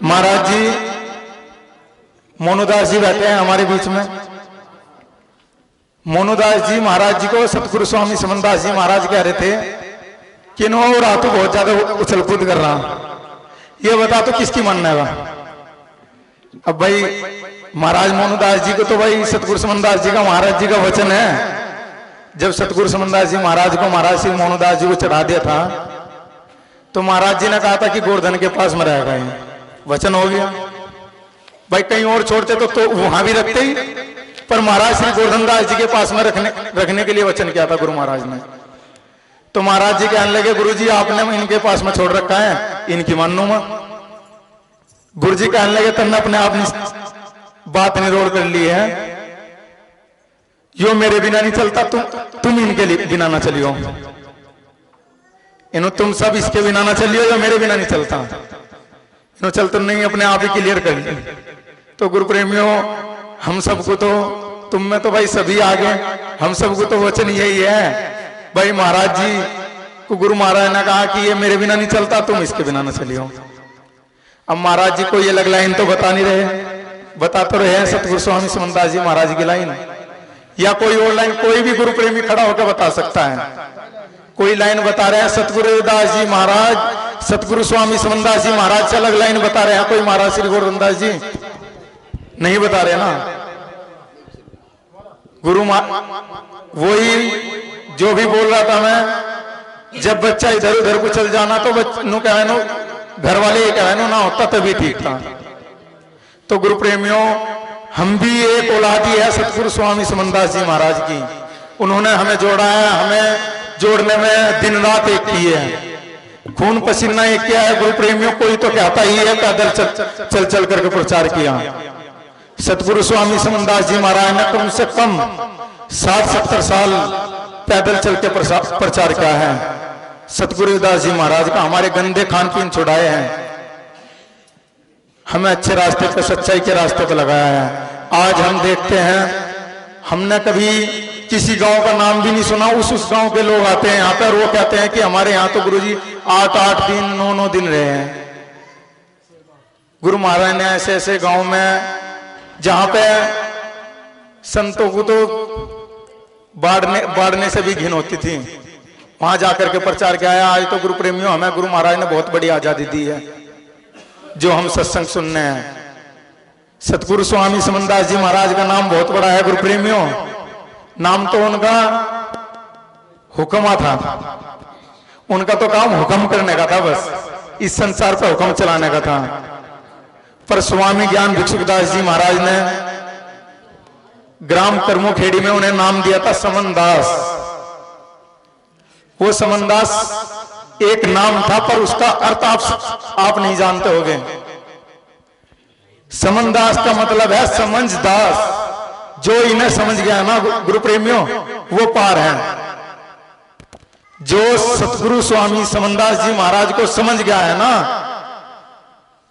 महाराज जी मोनूदास जी बैठे हैं हमारे बीच में। मोनूदास जी महाराज जी को सतगुरु स्वामी समनदास जी महाराज कह रहे थे कि नो और तू बहुत ज्यादा उछल कूद कर रहा, ये बता तो किसकी मानना है। अब भाई महाराज मोनूदास जी को तो भाई सतगुरु समनदास जी का महाराज जी का वचन है। जब सतगुरु समनदास जी महाराज को महाराज श्री मोनूदास जी को चढ़ा दिया था तो महाराज जी ने कहा था कि गोवर्धन के पास में रहेगा, वचन हो गया। भाई कहीं और छोड़ते तो वहां भी रखते ही, पर महाराज श्री गोवर्धन दास जी के पास में रखने के लिए वचन किया था गुरु महाराज ने। तो महाराज जी कहने लगे गुरु जी आपने इनके पास में छोड़ रखा है, इनकी मानू मैं। गुरु जी कहने लगे तुमने अपने आप बात निरोड़ कर ली है, यो मेरे बिना नहीं चलता, तुम इनके बिना ना चलियो, इन्हों तुम सब इसके बिना ना चलियो, यो मेरे बिना नहीं चलता, इन्हों चलते नहीं, अपने आप ही क्लियर कर ली। तो गुरु प्रेमियों हम सबको तो तुम में तो भाई सभी आगे, हम सबको तो वचन यही है भाई। महाराज जी को गुरु महाराज ने कहा कि ये मेरे बिना नहीं चलता, तुम इसके बिना ना चलियो। अब महाराज जी को ये लग लाइन तो बता नहीं रहे, बता तो रहे हैं सतगुरु स्वामी समनदास जी महाराज की लाइन, या कोई और लाइन कोई भी गुरु प्रेमी खड़ा होकर बता सकता है। कोई लाइन बता रहे हैं सतगुरु दास जी महाराज, सतगुरु स्वामी समनदास जी महाराज से अलग लाइन बता रहे हैं, कोई महाराज श्री गोवर्धन दास जी नहीं बता रहे ना। गुरु वही जो भी बोल रहा था मैं, जब बच्चा इधर उधर को चल जाना तो घर वाले ये कहे ना होता तभी ठीक था। तो गुरु प्रेमियों हम भी एक औलादी है सतगुरु स्वामी समनदास जी महाराज की, उन्होंने हमें जोड़ा है, हमें जोड़ने में दिन रात एक की है, खून पसीना एक किया है। गुरु प्रेमियों कोई तो कहता ही है पैदल चल चल करके प्रचार किया। सतगुरु स्वामी समनदास जी महाराज ने कम से कम 60-70 साल पैदल चल के प्रचार किया है। सतगुरु दास जी महाराज का हमारे गंदे खान पीन छुड़ाए हैं, हमें अच्छे रास्ते पर सच्चाई के रास्ते पर लगाया है। आज हम देखते हैं, हमने कभी किसी गांव का नाम भी नहीं सुना, उस गांव के लोग आते हैं यहाँ पर, वो कहते हैं कि हमारे यहाँ तो गुरुजी 8-8 दिन 9-9 दिन रहे हैं। गुरु महाराज ने ऐसे ऐसे गांव में जहां पे संतों को तो बाढ़ने से भी घिन होती थी, वहां जाकर के प्रचार किया है। आज तो गुरु प्रेमियों हमें गुरु महाराज ने बहुत बड़ी आजादी दी है, जो हम सत्संग सुनने हैं। सतगुरु स्वामी समनदास जी महाराज का नाम बहुत बड़ा है गुरु प्रेमियों, नाम तो उनका हुक्मा था, उनका तो काम हुक्म करने का था, बस इस संसार पर हुक्म चलाने का था। पर स्वामी ज्ञान भिक्षुकदास जी महाराज ने ग्राम कर्मोखेड़ी में उन्हें नाम दिया था समनदास। वो समनदास एक नाम था, पर उसका अर्थ आप नहीं जानते होंगे। समनदास का मतलब है समझदास, जो इन्हें समझ गया ना गुरु प्रेमियों वो पार है। जो सतगुरु स्वामी समनदास जी महाराज को समझ गया है ना,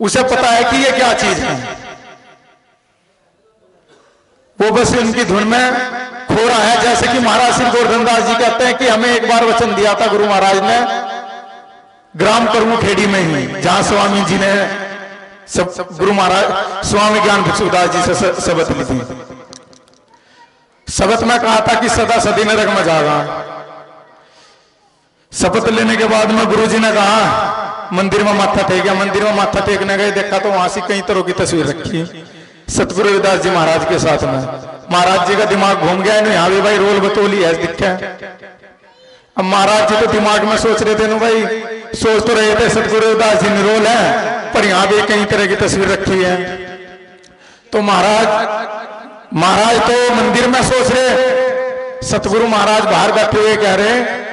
उसे पता है कि ये क्या चीज है, वो बस इनकी धुन में खो रहा है। जैसे कि महाराज श्री गोवर्धन दास जी कहते हैं कि हमें एक बार वचन दिया था गुरु महाराज ने ग्राम कर्मोखेड़ी में ही, जहां स्वामी जी ने गुरु महाराज स्वामी ज्ञान भिक्षुकदास जी से शपथ ली थी। शपथ में कहा था कि सदा सदी नरक में जाएगा। शपथ लेने के बाद में गुरु जी ने कहा मंदिर में माथा टेक, मंदिर में माथा टेकने गए, देखा तो वहां से कई तरह की तस्वीर रखी सतगुरु रविदास जी महाराज के साथ में। महाराज जी का दिमाग घूम गया, यहाँ भी भाई रोल बतौली है दिखा। अब महाराज जी तो दिमाग में सोच रहे थे ना भाई, सोच तो रहे थे सतगुरु रविदास जी निरोल है, पर यहाँ भी कई तरह की तस्वीर रखी है। तो महाराज तो मंदिर में सोच रहे, सतगुरु महाराज बाहर बैठे हुए कह रहे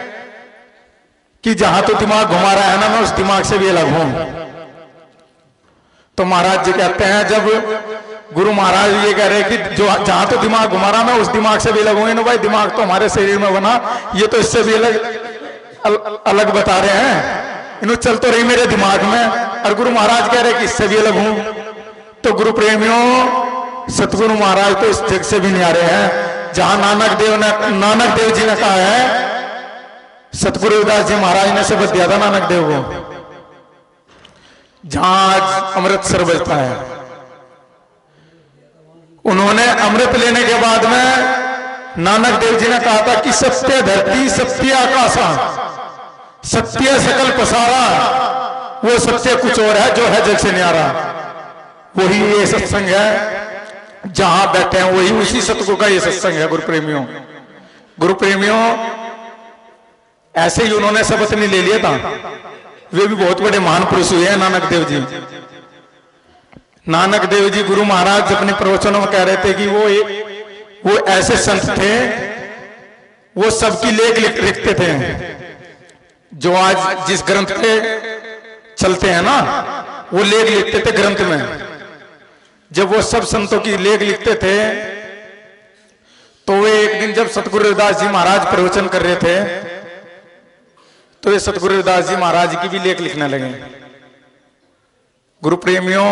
कि जहां तो दिमाग घुमा रहा है ना, मैं उस दिमाग से भी अलग हूं। तो महाराज जी कहते हैं, जब गुरु महाराज ये कह रहे कि जो जहां तो दिमाग घुमा रहा मैं उस दिमाग से भी अलग हूं ना भाई, दिमाग तो हमारे शरीर में बना, ये तो इससे भी अलग बता रहे हैं, इन्हों चल तो रही मेरे दिमाग में, और गुरु महाराज कह रहे कि इससे भी अलग हूं। तो गुरु प्रेमियों सतगुरु महाराज तो इस जग से भी न्यारे हैं। जहां नानक देव जी ने कहा है, सतगुरु रविदास जी महाराज ने शपथ दिया था नानक देव को जहां अमृतसर बजता है। उन्होंने अमृत लेने के बाद में नानक देव जी ने कहा था कि सत्य धरती सत्य आकाशा सत्य सकल पसारा, वो सत्य कुछ और है जो है जग से न्यारा। वही ये सत्संग है, जहां बैठे हैं वही उसी सतगुरु का ये सत्संग है। गुरु प्रेमियों, गुरु प्रेमियों, ऐसे ही उन्होंने शपथ नहीं ले लिया था। वे भी बहुत बड़े महान पुरुष हुए हैं नानक देव जी। नानक देव जी गुरु महाराज अपने प्रवचनों में कह रहे थे कि वो ऐसे संत थे, वो सबकी लेख लिखते थे। जो आज जिस ग्रंथ पे चलते हैं ना, वो लेख लिखते थे ग्रंथ में। जब वो सब संतों की लेख लिखते थे, तो वे एक दिन जब सतगुरु रविदास जी महाराज प्रवचन कर रहे थे, तो वे सतगुरु रविदास जी महाराज की भी लेख लिखने लगे। गुरु प्रेमियों,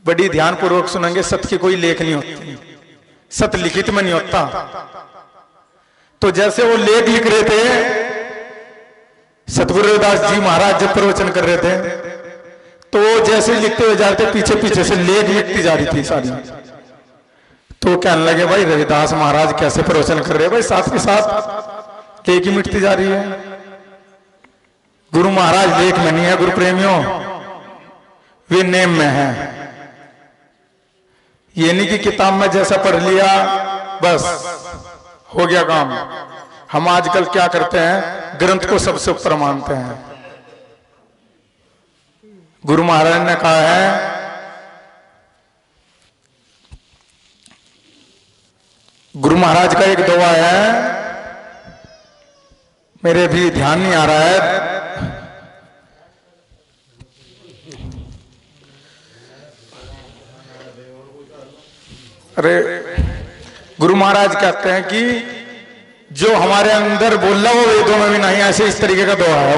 बड़ी ध्यानपूर्वक सुनेंगे, सत्य की कोई लेख नहीं होती, सत्य लिखित में नहीं होता। तो जैसे वो लेख लिख रहे थे, सतगुरु रविदास जी महाराज जब प्रवचन कर रहे थे, तो जैसे लिखते हुए जा रहे थे, पीछे पीछे से लेख लिखती जा रही थी सारी। तो कहने लगे, भाई रविदास महाराज कैसे प्रवचन कर रहे हैं, भाई साथ के साथ लेख ही मिटती जा रही है। गुरु महाराज लेख में नहीं है गुरु प्रेमियों, वे नेम में है। ये नहीं कि किताब में जैसा पढ़ लिया बस हो गया काम। हम आजकल क्या करते हैं, ग्रंथ को सबसे ऊपर मानते हैं। गुरु महाराज ने कहा है, गुरु महाराज का एक दुआ है, मेरे भी ध्यान नहीं आ रहा है। अरे गुरु महाराज कहते हैं कि जो हमारे अंदर बोल रहा वो वेदों में भी नहीं, ऐसे इस तरीके का दुआ है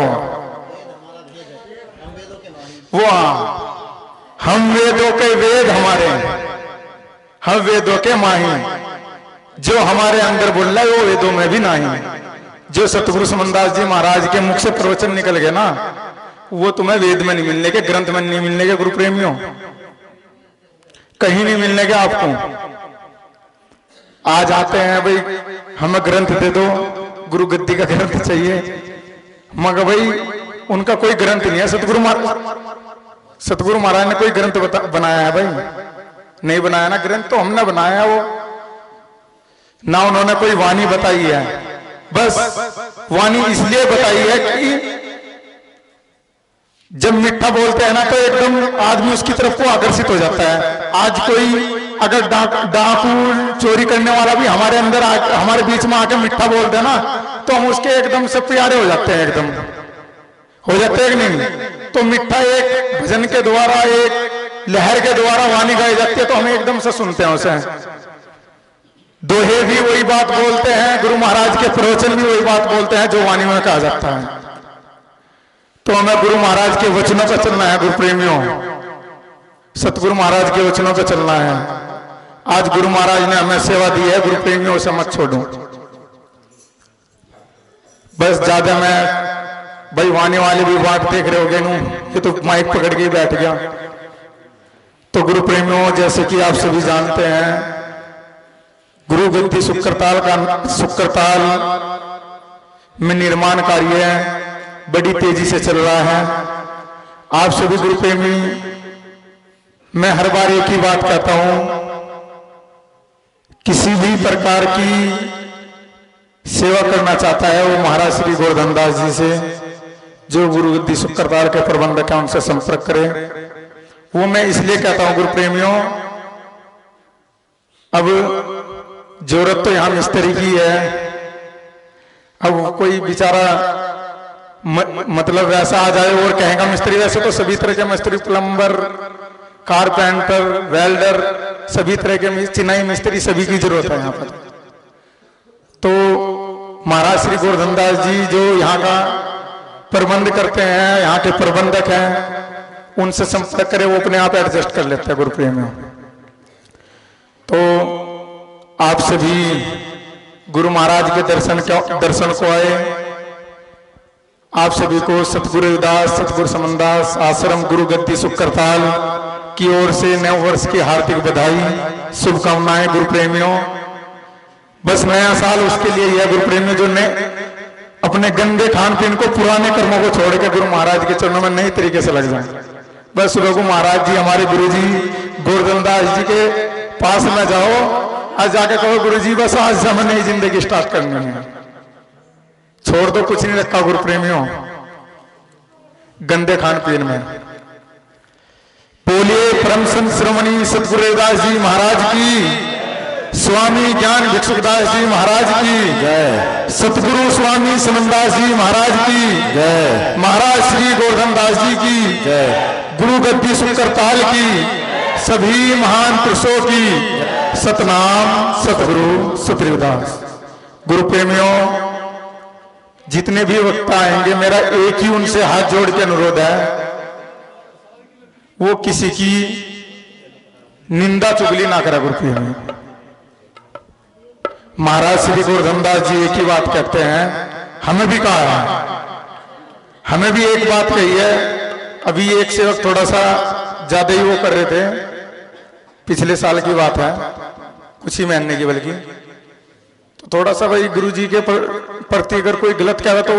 वो हम वेदों के वेद हमारे, हम वेदों के माही, जो हमारे अंदर बोल रहा है वो वेदों में भी नहीं। जो सतगुरु समनदास जी महाराज के मुख से प्रवचन निकल गए ना, वो तुम्हें वेद में नहीं मिलने के, ग्रंथ में नहीं मिलने के गुरु प्रेमियों, कहीं नहीं मिलने के आपको। आज आते हैं, भाई हमें ग्रंथ दे दो, गुरु गद्दी का ग्रंथ चाहिए, मगर भाई उनका कोई ग्रंथ नहीं है। सतगुरु महाराज ने कोई ग्रंथ बनाया है भाई? नहीं बनाया ना। ग्रंथ तो हमने बनाया, वो ना उन्होंने कोई वाणी बताई है। बस वाणी इसलिए बताई है कि जब मीठा बोलते हैं ना, तो एकदम आदमी उसकी तरफ को आकर्षित हो जाता है। आज कोई अगर डाकू चोरी करने वाला भी हमारे अंदर हमारे बीच में आके मीठा बोलते हैं ना, तो हम उसके एकदम से प्यारे हो जाते हैं, एकदम हो जाते हैं कि नहीं। तो मीठा एक भजन के द्वारा, एक लहर के द्वारा वाणी गाई जाती है, तो हम एकदम से सुनते हैं उसे। दोहे भी वही बात बोलते हैं, गुरु महाराज के प्रवचन भी वही बात बोलते हैं जो वाणी में कहा जाता है। तो हमें गुरु महाराज के वचनों पर चलना है गुरु प्रेमियों, सतगुरु महाराज के वचनों पर चलना है। आज गुरु महाराज ने हमें सेवा दी है गुरु प्रेमियों, से मत छोड़ो। बस ज्यादा मैं भाई वाणी वाले भी बात देख रहे होगे, ये तो माइक पकड़ के बैठ गया। तो गुरु प्रेमियों, जैसे कि आप सभी जानते हैं, गुरु गद्दी शुक्रताल में निर्माण कार्य बड़ी तेजी से चल रहा है। आप सभी गुरु प्रेमी, मैं हर बार एक ही बात कहता हूं, किसी भी प्रकार की सेवा करना चाहता है वो महाराज श्री गोवर्धन दास जी से, जो गुरु गद्दी शुक्रताल के प्रबंधक है, उनसे संपर्क करें। वो मैं इसलिए कहता हूं गुरु प्रेमियों, अब जरूरत तो यहां मिस्त्री की है। अब कोई बेचारा मतलब वैसा आ जाए और कहेगा मिस्त्री, वैसे तो सभी तरह के मिस्त्री, प्लम्बर, कारपेंटर, वेल्डर, सभी तरह के चिनाई मिस्त्री, सभी की जरूरत है यहाँ पर। तो महाराज श्री गोवर्धन दास जी जो यहाँ का प्रबंध करते हैं, यहाँ के प्रबंधक हैं, उनसे संपर्क करें, वो अपने आप एडजस्ट कर लेते हैं गुरु प्रेमियों। तो आप सभी गुरु महाराज के दर्शन को आए, आप सभी को सतगुरु रविदास सतगुरु समनदास आश्रम गुरु गद्दी सुखकरताल की ओर से नए वर्ष की हार्दिक बधाई, शुभकामनाएं गुरु प्रेमियों। बस नया साल उसके लिए यह गुरु प्रेमियों जो ने अपने गंदे खान पीन को, पुराने कर्मों को छोड़ के गुरु महाराज के चरणों में नई तरीके से लग जाए। बस रघु महाराज जी, हमारे गुरु जी गोवर्धन दास जी के पास में जाओ, आज जाके कहो गुरु जी बस आज से हमें नई जिंदगी स्टार्ट करनी है, छोड़ दो कुछ नहीं रखा गुरु प्रेमियों गंदे खान पीन में। बोलिए परम संत श्रोमणी सतगुरु रविदास जी महाराज की, स्वामी ज्ञान भिक्षुकदास जी महाराज की जय, सतगुरु स्वामी समनदास जी महाराज की जय, महाराज श्री गोवर्धन दास जी की जय, गुरु गद्दी सुखकरताल की, सभी महान पुरुषों की सतनाम सतगुरु सत रविदास। गुरु प्रेमियों जितने भी वक्ता आएंगे, मेरा एक ही उनसे हाथ जोड़ के अनुरोध है, वो किसी की निंदा चुगली ना करा गुरु प्रेमियों। महाराज श्री गोवर्धन दास जी एक ही बात कहते हैं, हमें भी कहा है, हमें भी एक बात कही है। अभी एक सेवक थोड़ा सा ज्यादा ही वो कर रहे थे, पिछले साल की बात है, कुछ ही महीने की बल्कि, तो थोड़ा सा भाई गुरु जी के प्रति अगर कोई गलत कह रहा तो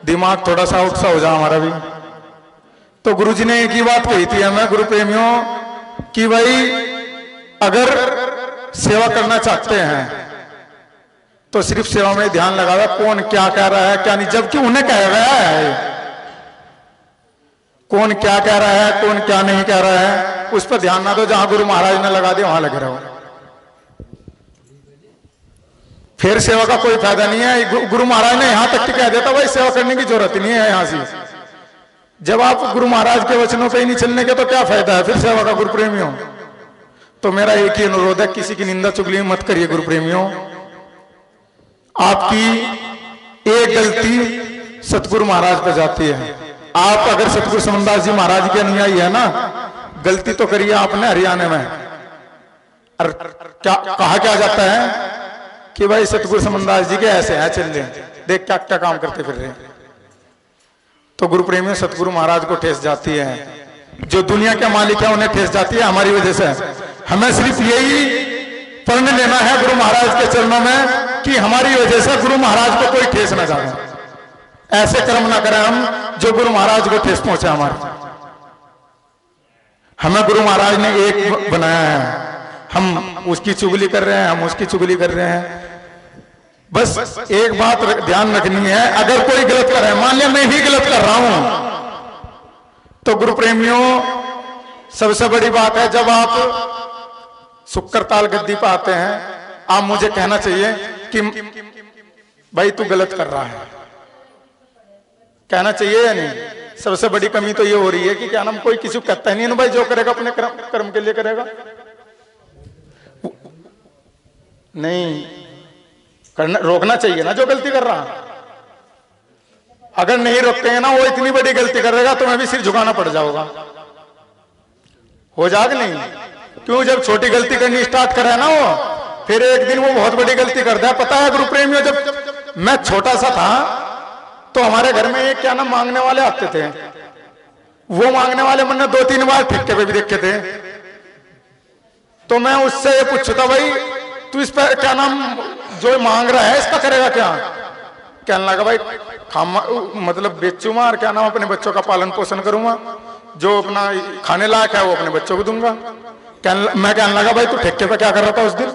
दिमाग थोड़ा सा आउट सा हो जाए हमारा भी। तो गुरु जी ने एक ही बात कही थी हमें गुरु प्रेमियों कि भाई अगर सेवा करना चाहते हैं तो सिर्फ सेवा में ध्यान लगावे, कौन क्या कह रहा है क्या नहीं, जबकि उन्हें कह रहा है कौन क्या कह रहा है कौन क्या नहीं कह रहा है, उस पर ध्यान ना दो। जहां गुरु महाराज ने लगा दिया वहां लगे रहो, फिर सेवा का कोई फायदा नहीं है। गुरु महाराज ने यहां तक कह देता भाई सेवा करने की जरूरत नहीं है यहां से। जब आप गुरु महाराज के वचनों पे ही नहीं चलने के तो क्या फायदा है फिर सेवा का गुरु प्रेमियों। तो मेरा एक ही अनुरोध है, किसी की निंदा चुगली मत करिए गुरु प्रेमियों। आपकी एक गलती सतगुरु महाराज पे जाती है। आप अगर सतगुरु समनदास जी महाराज के अनुयायी है ना, गलती तो करिए आपने हरियाणा में, और क्या कहा क्या जाता है कि भाई सतगुरु समनदास जी के ऐसे हैं, चल रहे देख क्या क्या काम करते फिर रहे। तो गुरु प्रेमियों सतगुरु महाराज को ठेस जाती है, जो दुनिया के मालिक है उन्हें ठेस जाती है हमारी वजह से। हमें सिर्फ यही प्रण लेना है गुरु महाराज के चरणों में कि हमारी वजह से गुरु महाराज को कोई ठेस ना जाए, ऐसे कर्म ना करें हम जो गुरु महाराज को ठेस पहुंचे हमारे। हमें गुरु महाराज ने एक बनाया है, हम उसकी चुगली कर रहे हैं, हम उसकी चुगली कर रहे हैं। बस एक बात ध्यान रखनी है, अगर कोई गलत कर रहा है, मान लिया मैं ही गलत कर रहा हूं, तो गुरु प्रेमियों सबसे बड़ी बात है जब आप सुखकरताल गद्दी पर आते हैं, आप मुझे कहना चाहिए कि भाई तू गलत कर रहा है, कहना चाहिए या नहीं। सबसे बड़ी कमी तो ये हो रही है कि क्या नाम कोई किसी को कहता नहीं है ना भाई जो करेगा अपने कर्म के लिए करेगा, नहीं करना, रोकना चाहिए ना जो गलती कर रहा। अगर नहीं रोकते हैं ना, वो इतनी बड़ी गलती करेगा तो मैं भी सिर झुकाना पड़ जाऊंगा, हो जाएगा नहीं। क्यों, जब छोटी गलती करनी स्टार्ट करे ना वो, फिर एक दिन वो बहुत बड़ी गलती करता है। पता है गुरु प्रेमियों, जब मैं छोटा सा था तो हमारे घर में एक क्या नाम मांगने वाले आते थे, वो मांगने वाले मैंने 2-3 बार ठेके पे भी देखे थे। तो मैं उससे ये पूछता भाई तू इस पर क्या नाम जो मांग रहा है इसका करेगा क्या। कहने लगा भाई मतलब बेचूंगा और क्या नाम अपने बच्चों का पालन पोषण करूंगा, जो अपना खाने लायक है वो अपने बच्चों को दूंगा। मैं कहने लगा भाई तू ठेके पे क्या कर रहा था उस दिन।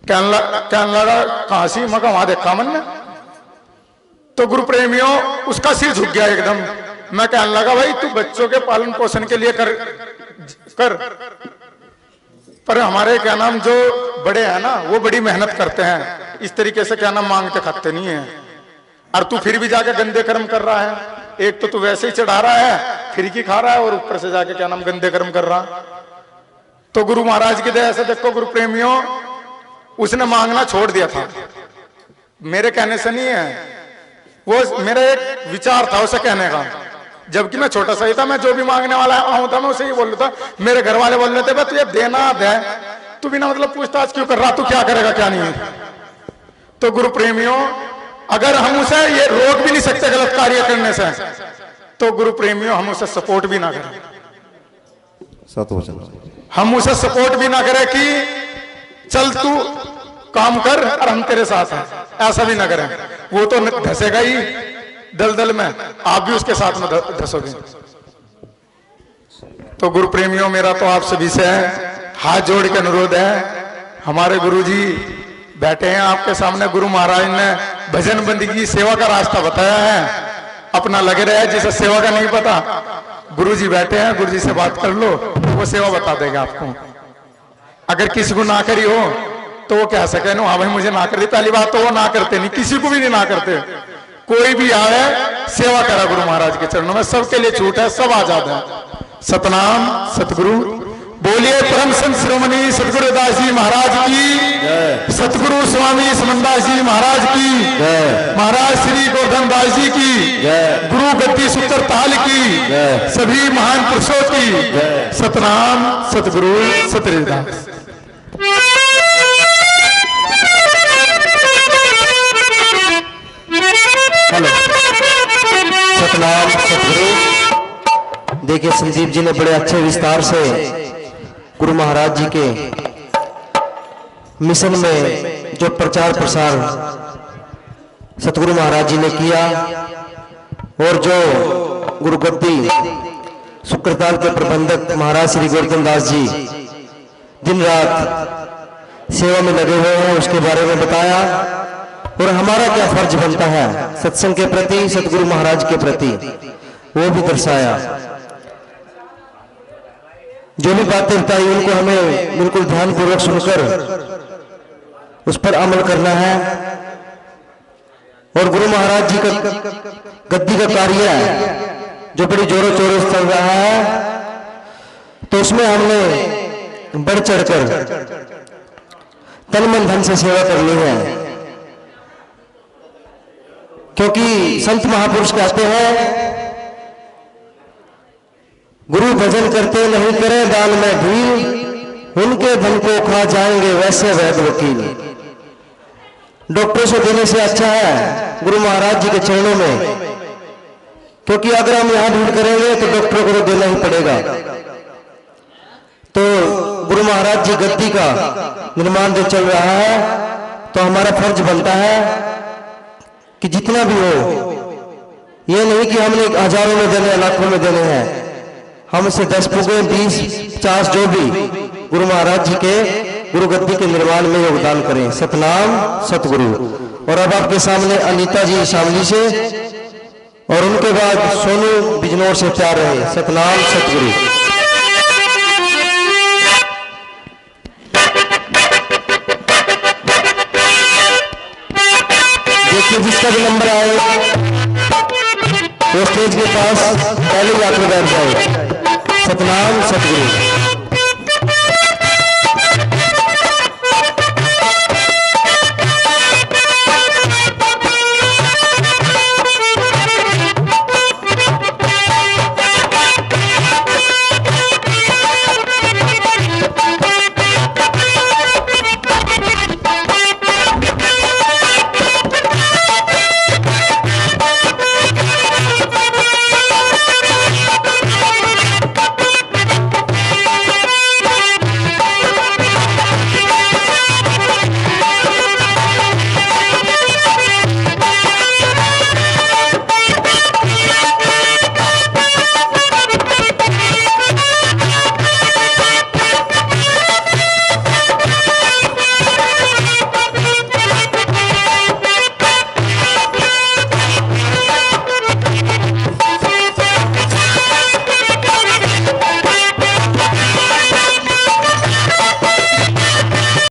कहने लगा कहां सी, मैं वहां देखा मैंने। तो गुरु प्रेमियों उसका सिर झुक गया एकदम। मैं कहने लगा भाई तू बच्चों के पालन पोषण के लिए कर पर हमारे क्या नाम जो बड़े हैं ना वो बड़ी मेहनत करते हैं, इस तरीके से क्या नाम मांगते खाते नहीं है। और तू फिर भी जाके गंदे कर्म कर रहा है, एक तो तू वैसे ही चढ़ा रहा है, फिर की खा रहा है और ऊपर से जाके क्या नाम गंदे कर्म कर रहा। तो गुरु महाराज की दया से देखो गुरु प्रेमियों, उसने मांगना छोड़ दिया था, मेरे कहने से नहीं है, वो मेरा एक विचार था उसे कहने का। जबकि मैं छोटा सा ही था, मैं जो भी मांगने वाला आऊं था मैं उसे ही बोल रहा था। मेरे घर वाले बोल रहे थे तू ये देना दे, तू बिना मतलब पूछताछ क्यों कर रहा, तू क्या करेगा क्या नहीं। तो गुरु प्रेमियों अगर हम उसे ये रोक भी नहीं सकते गलत कार्य करने से, तो गुरु प्रेमियों हम उसे सपोर्ट भी ना करें। हम उसे सपोर्ट भी ना करें कि चल तू काम कर और हम तेरे साथ हैं, ऐसा भी ना करें। वो तो धसेगा ही दलदल में, आप भी उसके साथ में धसोगे। तो गुरु प्रेमियों, मेरा तो आप सभी से हाथ जोड़ के अनुरोध है, हमारे गुरु जी बैठे हैं आपके सामने, गुरु महाराज ने भजन बंदगी सेवा का रास्ता बताया है, अपना लगे रहे। जिसे सेवा का नहीं पता, गुरु जी बैठे हैं, गुरु जी से बात कर लो, वो सेवा बता देगा आपको। अगर किसी को ना करी हो तो वो कह सके नो हाँ भाई मुझे ना करी, पहली बात तो वो ना करते नहीं, किसी को भी नहीं ना करते। कोई भी आए सेवा करा गुरु महाराज के चरणों में, सबके लिए छूट है, सब आजाद है। सतनाम सतगुरु। बोलिए परम संत श्रोमणी सतगुरु दास जी महाराज की, सतगुरु स्वामी समनदास जी महाराज की, महाराज श्री गोवर्धन दास जी की, गुरु गद्दी सूत्र ताल की, सभी महान पुरुषों की। सतनाम सतगुरु सतरिदास। सतनाम सतगुरु। देखिए संदीप जी ने बड़े अच्छे विस्तार से गुरु महाराज जी के मिशन में जो प्रचार प्रसार सतगुरु महाराज जी ने किया, और जो गुरु गद्दी शुक्रताल के प्रबंधक महाराज श्री गोवर्धन दास जी दिन रात सेवा में लगे हुए हैं, उसके बारे में बताया। और हमारा क्या फर्ज बनता है सत्संग के प्रति, सतगुरु महाराज के प्रति, वो भी दर्शाया। जो भी बातें बताई उनको हमें बिल्कुल ध्यानपूर्वक सुनकर उस पर अमल करना है। और गुरु महाराज जी का गद्दी का कार्य जो बड़ी जोरों शोरों से चल रहा है, तो उसमें हमने बढ़ चढ़कर तन मन धन से सेवा करनी है। क्योंकि संत महापुरुष कहते हैं, गुरु भजन करते नहीं करें दान में भी, उनके धन को खा जाएंगे वैसे वैद वकील। डॉक्टर से देने से अच्छा है गुरु महाराज जी के चरणों में, क्योंकि अगर हम यहां ढूंढ करेंगे तो डॉक्टर को तो देना ही पड़ेगा। तो गुरु महाराज जी गद्दी का निर्माण जो चल रहा है, तो हमारा फर्ज बनता है कि जितना भी हो, ये नहीं कि हमने हजारों में देने, लाखों में देने हैं, हम से 10 पुगे 20 50 जो भी गुरु महाराज जी के गुरु गद्दी के निर्माण में योगदान करें। सतनाम सतगुरु। और अब आपके सामने अनीता जी शामली से, और उनके बाद सोनू बिजनौर से तैयार रहे। सतनाम सतगुरु। देखिए जिसका भी नंबर आए वो स्टेज के पास पहले जाकर बैठ जाए। सतनाम सतगुरु।